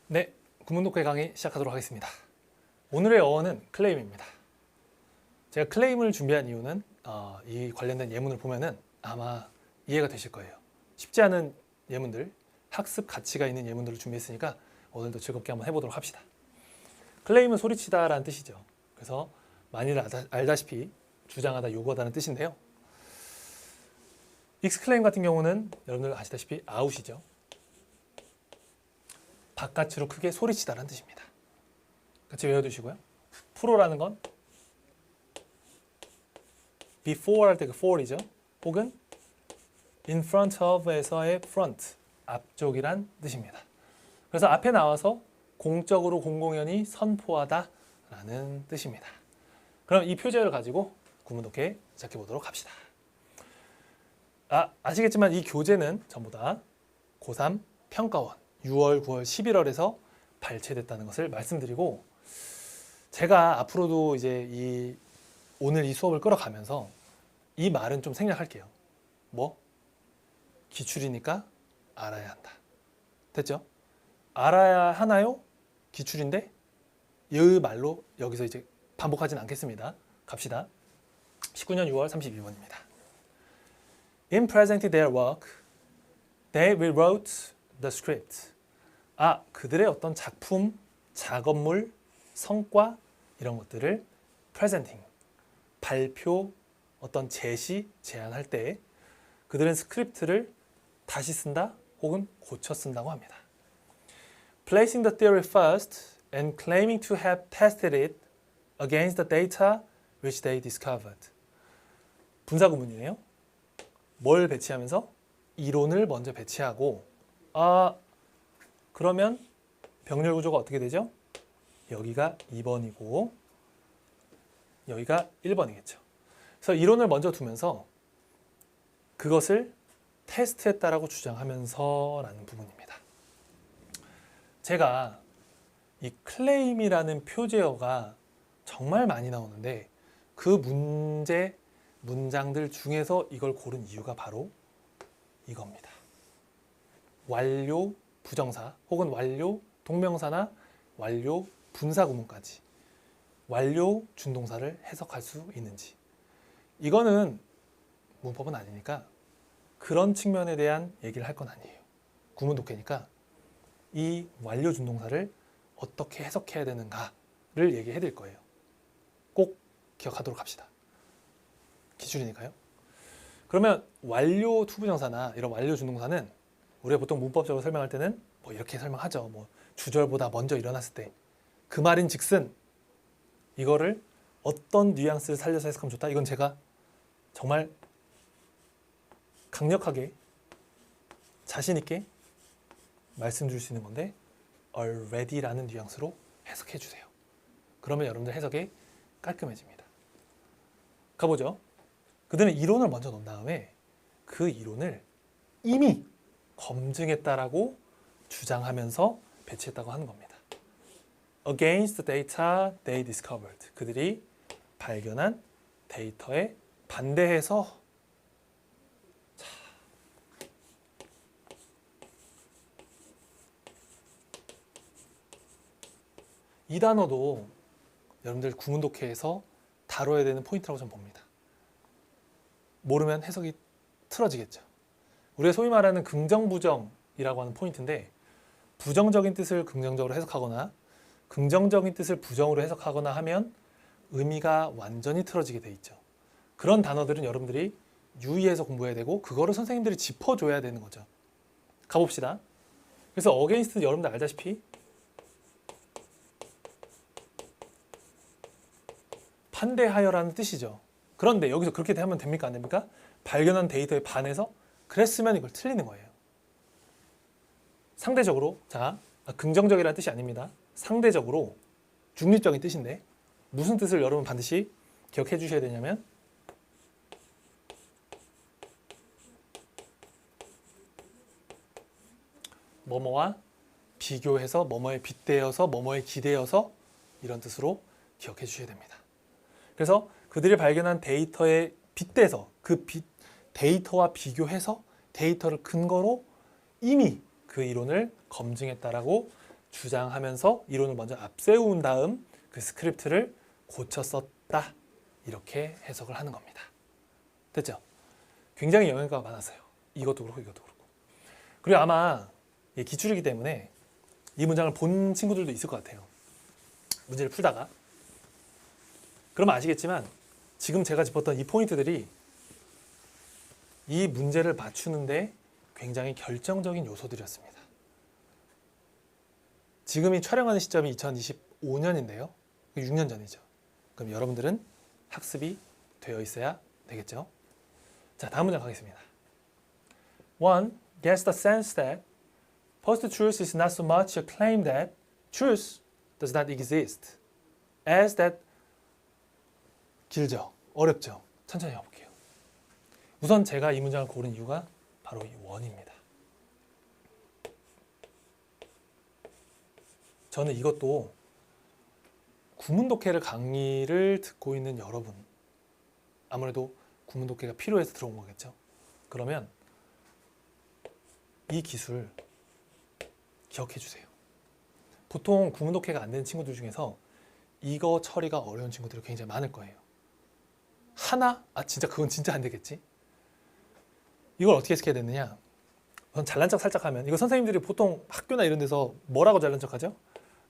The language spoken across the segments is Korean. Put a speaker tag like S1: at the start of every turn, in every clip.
S1: 네, 구문독해 강의 시작하도록 하겠습니다. 오늘의 어원은 클레임입니다. 제가 클레임을 준비한 이유는 이 관련된 예문을 보면은 아마 이해가 되실 거예요. 쉽지 않은 예문들, 학습 가치가 있는 예문들을 준비했으니까 오늘도 즐겁게 한번 해보도록 합시다. 클레임은 소리치다라는 뜻이죠. 그래서 많이들 알다시피 주장하다, 요구하다는 뜻인데요. 익스클레임 같은 경우는 여러분들 아시다시피 아웃이죠. 바깥으로 크게 소리치다라는 뜻입니다. 같이 외워두시고요. 프로라는 건 before 할 때 그 for이죠. 혹은 in front of에서의 front, 앞쪽이란 뜻입니다. 그래서 앞에 나와서 공적으로 공공연히 선포하다라는 뜻입니다. 그럼 이 표제를 가지고 구문독해 시작해 보도록 합시다. 아시겠지만 이 교재는 전부 다 고3 평가원 6월, 9월, 11월에서 발췌됐다는 것을 말씀드리고, 제가 앞으로도 이제 오늘 이 수업을 끌어가면서 이 말은 좀 생략할게요. 뭐? 기출이니까 알아야 한다. 됐죠? 알아야 하나요? 기출인데 이 말로 여기서 이제 반복하진 않겠습니다. 갑시다. 19년 6월 32번입니다. In presenting their work, they rewrote the script. 그들의 어떤 작품, 작업물, 성과 이런 것들을 presenting, 발표, 어떤 제시, 제안할 때 그들은 스크립트를 다시 쓴다 혹은 고쳐 쓴다고 합니다. Placing the theory first and claiming to have tested it against the data which they discovered. 분사구문이네요. 뭘 배치하면서? 이론을 먼저 배치하고 그러면 병렬 구조가 어떻게 되죠? 여기가 2번이고 여기가 1번이겠죠. 그래서 이론을 먼저 두면서 그것을 테스트했다라고 주장하면서 라는 부분입니다. 제가 이 클레임이라는 표제어가 정말 많이 나오는데 그 문장들 중에서 이걸 고른 이유가 바로 이겁니다. 완료 부정사 혹은 완료 동명사나 완료 분사구문까지 완료 준동사를 해석할 수 있는지, 이거는 문법은 아니니까 그런 측면에 대한 얘기를 할 건 아니에요. 구문독해니까 이 완료 준동사를 어떻게 해석해야 되는가를 얘기해 드릴 거예요. 꼭 기억하도록 합시다. 기출이니까요. 그러면 완료 투부정사나 이런 완료 준동사는 우리가 보통 문법적으로 설명할 때는 뭐 이렇게 설명하죠. 뭐 주절보다 먼저 일어났을 때 그 말인 즉슨, 이거를 어떤 뉘앙스를 살려서 해석하면 좋다. 이건 제가 정말 강력하게 자신 있게 말씀드릴 수 있는 건데 already라는 뉘앙스로 해석해 주세요. 그러면 여러분들 해석이 깔끔해집니다. 가보죠. 그들은 이론을 먼저 놓은 다음에 그 이론을 이미 검증했다라고 주장하면서 배치했다고 하는 겁니다. Against the data they discovered. 그들이 발견한 데이터에 반대해서. 이 단어도 여러분들 구문독해에서 다뤄야 되는 포인트라고 저는 봅니다. 모르면 해석이 틀어지겠죠. 우리가 소위 말하는 긍정부정이라고 하는 포인트인데, 부정적인 뜻을 긍정적으로 해석하거나 긍정적인 뜻을 부정으로 해석하거나 하면 의미가 완전히 틀어지게 돼 있죠. 그런 단어들은 여러분들이 유의해서 공부해야 되고 그거를 선생님들이 짚어줘야 되는 거죠. 가봅시다. 그래서 against 여러분들 알다시피 반대하여라는 뜻이죠. 그런데 여기서 그렇게 하면 됩니까? 안 됩니까? 발견한 데이터에 반해서 그랬으면 이걸 틀리는 거예요. 상대적으로, 긍정적이라는 뜻이 아닙니다. 상대적으로 중립적인 뜻인데 무슨 뜻을 여러분 반드시 기억해 주셔야 되냐면 뭐뭐와 비교해서, 뭐뭐에 빗대어서, 뭐뭐에 기대어서, 이런 뜻으로 기억해 주셔야 됩니다. 그래서 그들이 발견한 데이터에 빗대서 데이터와 비교해서 데이터를 근거로 이미 그 이론을 검증했다라고 주장하면서 이론을 먼저 앞세운 다음 그 스크립트를 고쳐 썼다. 이렇게 해석을 하는 겁니다. 됐죠? 굉장히 영향가 많았어요. 이것도 그렇고 이것도 그렇고. 그리고 아마 기출이기 때문에 이 문장을 본 친구들도 있을 것 같아요. 문제를 풀다가. 그러면 아시겠지만 지금 제가 짚었던 이 포인트들이 이 문제를 맞추는데 굉장히 결정적인 요소들이었습니다. 지금이 촬영하는 시점이 2025년인데요. 6년 전이죠. 그럼 여러분들은 학습이 되어 있어야 되겠죠. 자, 다음 문장 가겠습니다. 1. Gets the sense that post-truth is not so much a claim that truth does not exist as that 길죠? 어렵죠? 천천히 해볼게요. 우선 제가 이 문장을 고른 이유가 바로 이 원입니다. 저는 이것도 구문독해를 강의를 듣고 있는 여러분, 아무래도 구문독해가 필요해서 들어온 거겠죠. 그러면 이 기술 기억해 주세요. 보통 구문독해가 안 되는 친구들 중에서 이거 처리가 어려운 친구들이 굉장히 많을 거예요. 하나? 아 진짜 그건 진짜 안 되겠지? 이걸 어떻게 해석해야 되느냐? 우선 잘난 척 살짝 하면, 이거 선생님들이 보통 학교나 이런 데서 뭐라고 잘난 척 하죠?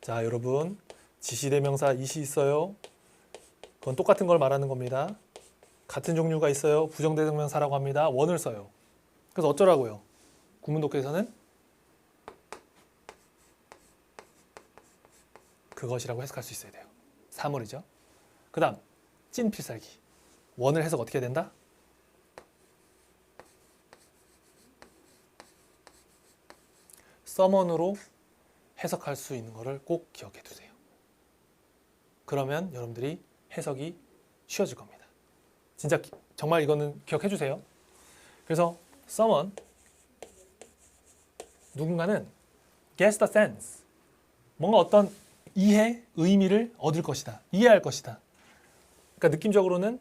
S1: 자, 여러분 지시대명사 이시 있어요. 그건 똑같은 걸 말하는 겁니다. 같은 종류가 있어요. 부정대명사라고 합니다. 원을 써요. 그래서 어쩌라고요? 구문독해에서는 그것이라고 해석할 수 있어야 돼요. 사물이죠. 그 다음 찐 필살기. 원을 해석 어떻게 해야 된다? someone으로 해석할 수 있는 거를 꼭 기억해 두세요. 그러면 여러분들이 해석이 쉬워질 겁니다. 진짜 정말 이거는 기억해 주세요. 그래서 someone, 누군가는 gets the sense, 뭔가 어떤 이해, 의미를 얻을 것이다. 이해할 것이다. 그러니까 느낌적으로는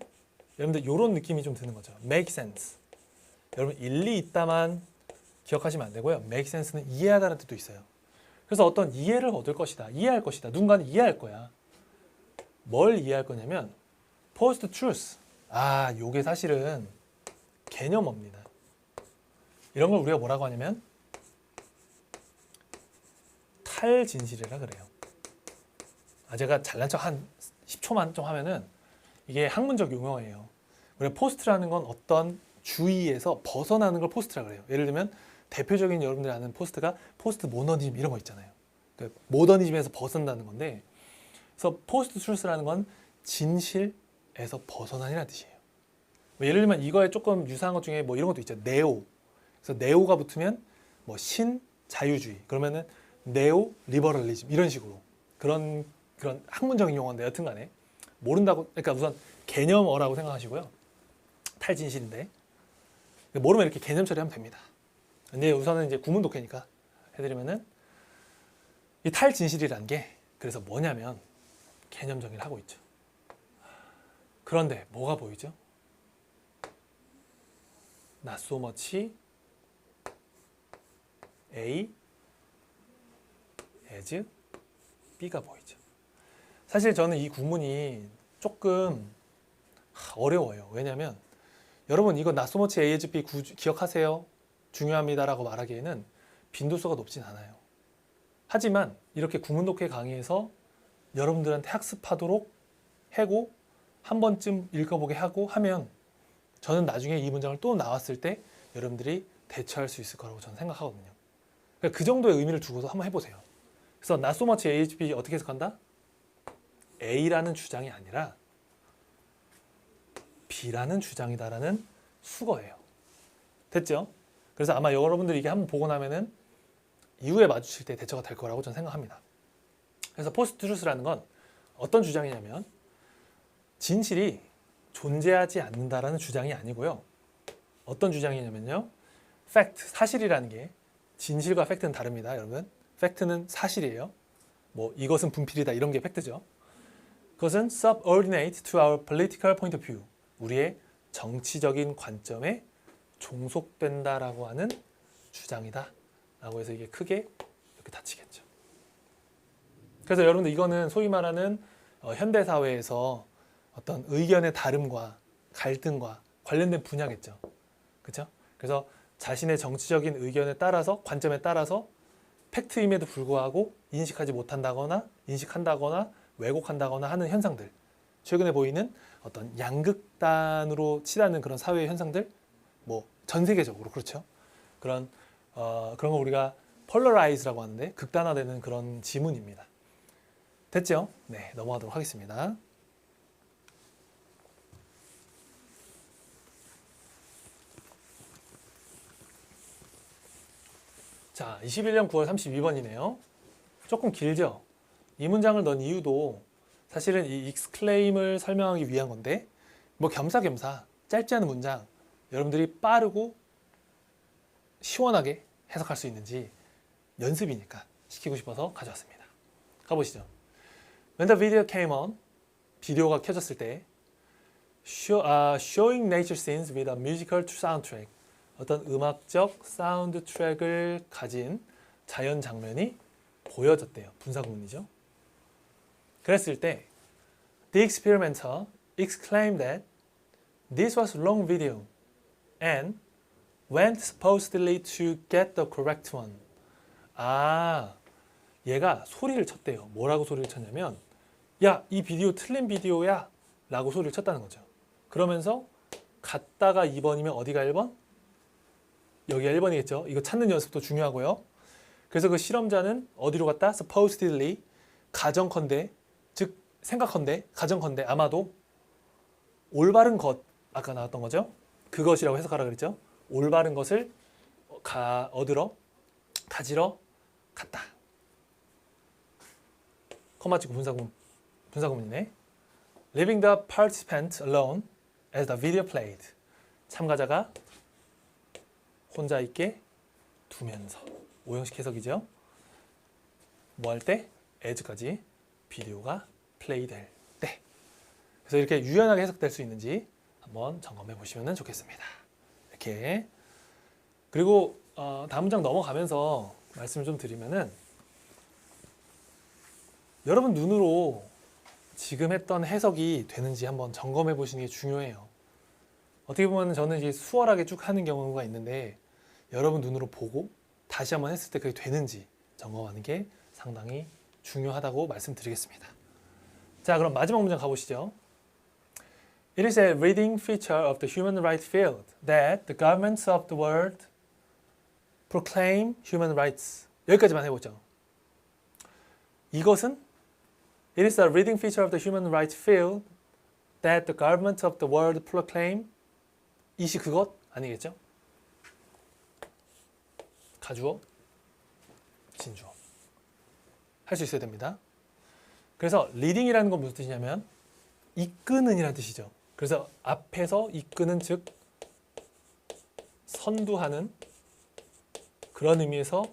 S1: 여러분들 이런 느낌이 좀 드는 거죠. make sense. 여러분 일리 있다만 기억하시면 안 되고요. make sense는 이해하다는 뜻도 있어요. 그래서 어떤 이해를 얻을 것이다. 이해할 것이다. 누군가는 이해할 거야. 뭘 이해할 거냐면 post truth. 아, 요게 사실은 개념어입니다. 이런 걸 우리가 뭐라고 하냐면 탈진실이라 그래요. 아, 제가 잘난 척 한 10초만 좀 하면은 이게 학문적 용어예요. 우리가 포스트라는 건 어떤 주의에서 벗어나는 걸 포스트라 그래요. 예를 들면 대표적인 여러분들이 아는 포스트가 포스트 모더니즘 이런 거 있잖아요. 그러니까 모더니즘에서 벗어난다는 건데, 그래서 포스트 트루스라는 건 진실에서 벗어나니라는 뜻이에요. 뭐 예를 들면 이거에 조금 유사한 것 중에 뭐 이런 것도 있죠. 네오. 그래서 네오가 붙으면 뭐 신 자유주의. 그러면은 네오 리버럴리즘 이런 식으로 그런 학문적인 용어인데 여튼간에 모른다고, 그러니까 우선 개념어라고 생각하시고요. 탈진실인데 모르면 이렇게 개념 처리하면 됩니다. 근데 우선은 이제 구문독해니까 해드리면은 이 탈진실이라는 게 그래서 뭐냐면 개념 정의를 하고 있죠. 그런데 뭐가 보이죠? Not so much A as B가 보이죠. 사실 저는 이 구문이 조금 어려워요. 왜냐하면 여러분 이거 not so much A as B 기억하세요. 중요합니다라고 말하기에는 빈도수가 높진 않아요. 하지만 이렇게 구문독해 강의에서 여러분들한테 학습하도록 하고 한 번쯤 읽어보게 하고 하면 저는 나중에 이 문장을 또 나왔을 때 여러분들이 대처할 수 있을 거라고 저는 생각하거든요. 그러니까 그 정도의 의미를 두고서 한번 해보세요. 그래서 not so much AHP 어떻게 해석한다? A라는 주장이 아니라 B라는 주장이다라는 수거예요. 됐죠? 그래서 아마 여러분들이 이게 한번 보고 나면은 이후에 마주칠 때 대처가 될 거라고 저는 생각합니다. 그래서 포스트 트루스라는 건 어떤 주장이냐면 진실이 존재하지 않는다라는 주장이 아니고요. 어떤 주장이냐면요. 팩트, 사실이라는 게 진실과 팩트는 다릅니다. 여러분. 팩트는 사실이에요. 뭐 이것은 분필이다 이런 게 팩트죠. 그것은 subordinate to our political point of view. 우리의 정치적인 관점에 종속된다라고 하는 주장이다. 라고 해서 이게 크게 이렇게 닫히겠죠. 그래서 여러분들 이거는 소위 말하는 현대 사회에서 어떤 의견의 다름과 갈등과 관련된 분야겠죠. 그렇죠? 그래서 자신의 정치적인 의견에 따라서 관점에 따라서 팩트임에도 불구하고 인식하지 못한다거나 인식한다거나 왜곡한다거나 하는 현상들, 최근에 보이는 어떤 양극단으로 치닫는 그런 사회의 현상들, 뭐 전 세계적으로 그렇죠. 그런 걸 우리가 폴러라이즈라고 하는데 극단화되는 그런 지문입니다. 됐죠? 네, 넘어가도록 하겠습니다. 자, 21년 9월 32번이네요. 조금 길죠? 이 문장을 넣은 이유도 사실은 이 exclaim을 설명하기 위한 건데 뭐 겸사겸사 짧지 않은 문장 여러분들이 빠르고 시원하게 해석할 수 있는지 연습이니까 시키고 싶어서 가져왔습니다. 가보시죠. When the video came on, 비디오가 켜졌을 때 showing nature scenes with a musical soundtrack, 어떤 음악적 사운드 트랙을 가진 자연 장면이 보여졌대요. 분사구문이죠. 그랬을 때 the experimenter exclaimed that this was long video and went supposedly to get the correct one. 얘가 소리를 쳤대요. 뭐라고 소리를 쳤냐면 야, 이 비디오 틀린 비디오야 라고 소리를 쳤다는 거죠. 그러면서 갔다가 2번이면 어디가 1번? 여기가 1번이겠죠. 이거 찾는 연습도 중요하고요. 그래서 그 실험자는 어디로 갔다? supposedly, 가정컨대, 즉 생각컨대, 가정컨대 아마도 올바른 것, 아까 나왔던 거죠. 그것이라고 해석하라 그랬죠. 올바른 것을 가지러 갔다. 컴마 찍고 분사구문이네. Leaving the participant alone as the video played. 참가자가 혼자 있게 두면서. 오형식 해석이죠. 뭐 할 때? as까지 비디오가 플레이 될 때. 그래서 이렇게 유연하게 해석될 수 있는지 한번 점검해 보시면 좋겠습니다. 이렇게. 그리고 다음 문장 넘어가면서 말씀을 좀 드리면은 여러분 눈으로 지금 했던 해석이 되는지 한번 점검해 보시는 게 중요해요. 어떻게 보면 저는 이제 수월하게 쭉 하는 경우가 있는데 여러분 눈으로 보고 다시 한번 했을 때 그게 되는지 점검하는 게 상당히 중요하다고 말씀드리겠습니다. 자, 그럼 마지막 문장 가보시죠. It is a leading feature of the human rights field that the governments of the world proclaim human rights. 여기까지만 해보죠. 이것은 It is a leading feature of the human rights field that the governments of the world proclaim. 이시 그것 아니겠죠? 가주어, 진주어. 할 수 있어야 됩니다. 그래서 leading이라는 건 무슨 뜻이냐면 이끄는 이라는 뜻이죠. 그래서 앞에서 이끄는 즉 선두하는 그런 의미에서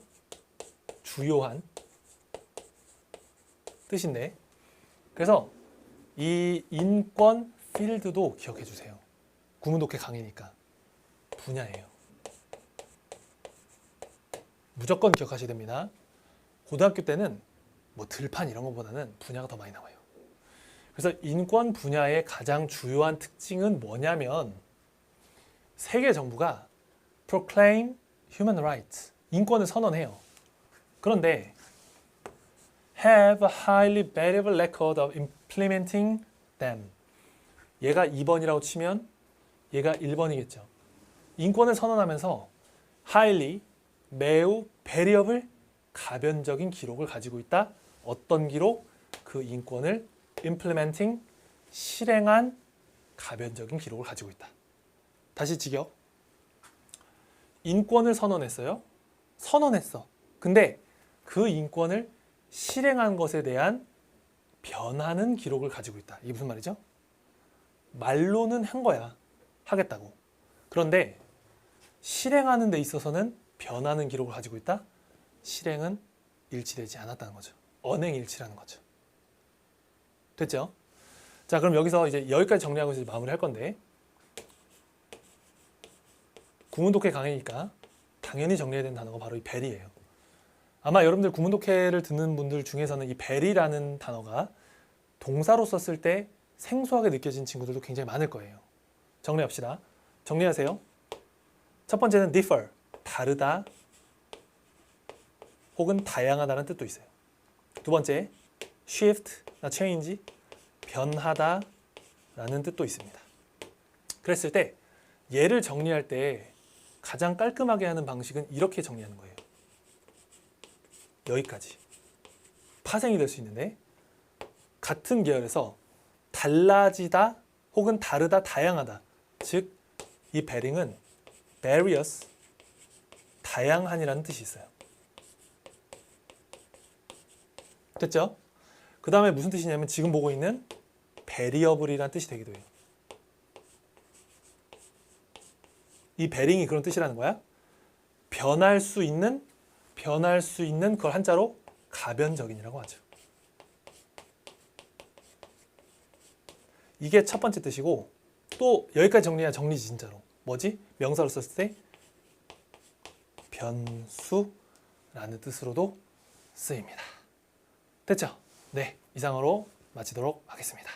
S1: 주요한 뜻인데 그래서 이 인권 필드도 기억해 주세요. 구문독해 강의니까 분야예요. 무조건 기억하셔야 됩니다. 고등학교 때는 뭐 들판 이런 것보다는 분야가 더 많이 나와요. 그래서 인권 분야의 가장 주요한 특징은 뭐냐면 세계 정부가 proclaim human rights, 인권을 선언해요. 그런데 have a highly variable record of implementing them. 얘가 2번이라고 치면 얘가 1번이겠죠. 인권을 선언하면서 highly, 매우 variable, 가변적인 기록을 가지고 있다. 어떤 기록? 그 인권을 implementing, 실행한 가변적인 기록을 가지고 있다. 다시 직역. 인권을 선언했어요. 선언했어. 근데 그 인권을 실행한 것에 대한 변하는 기록을 가지고 있다. 이게 무슨 말이죠? 말로는 한 거야. 하겠다고. 그런데 실행하는 데 있어서는 변하는 기록을 가지고 있다. 실행은 일치되지 않았다는 거죠. 언행일치라는 거죠. 됐죠? 자, 그럼 여기서 이제 여기까지 정리하고 이제 마무리할 건데 구문독해 강의니까 당연히 정리해야 되는 단어가 바로 이 벨이에요. 아마 여러분들 구문독해를 듣는 분들 중에서는 이 very라는 단어가 동사로 썼을 때 생소하게 느껴진 친구들도 굉장히 많을 거예요. 정리합시다. 정리하세요. 첫 번째는 differ, 다르다 혹은 다양하다는 뜻도 있어요. 두 번째, shift, change, 변하다 라는 뜻도 있습니다. 그랬을 때 얘를 정리할 때 가장 깔끔하게 하는 방식은 이렇게 정리하는 거예요. 여기까지. 파생이 될 수 있는데 같은 계열에서 달라지다 혹은 다르다, 다양하다. 즉, 이 varying은 various, 다양한이라는 뜻이 있어요. 됐죠? 그 다음에 무슨 뜻이냐면 지금 보고 있는 variable이라는 뜻이 되기도 해요. 이 varying이 그런 뜻이라는 거야. 변할 수 있는 그걸 한자로 가변적인이라고 하죠. 이게 첫 번째 뜻이고 또 여기까지 정리해야 정리지 진짜로. 뭐지? 명사로 썼을 때 변수라는 뜻으로도 쓰입니다. 됐죠? 네, 이상으로 마치도록 하겠습니다.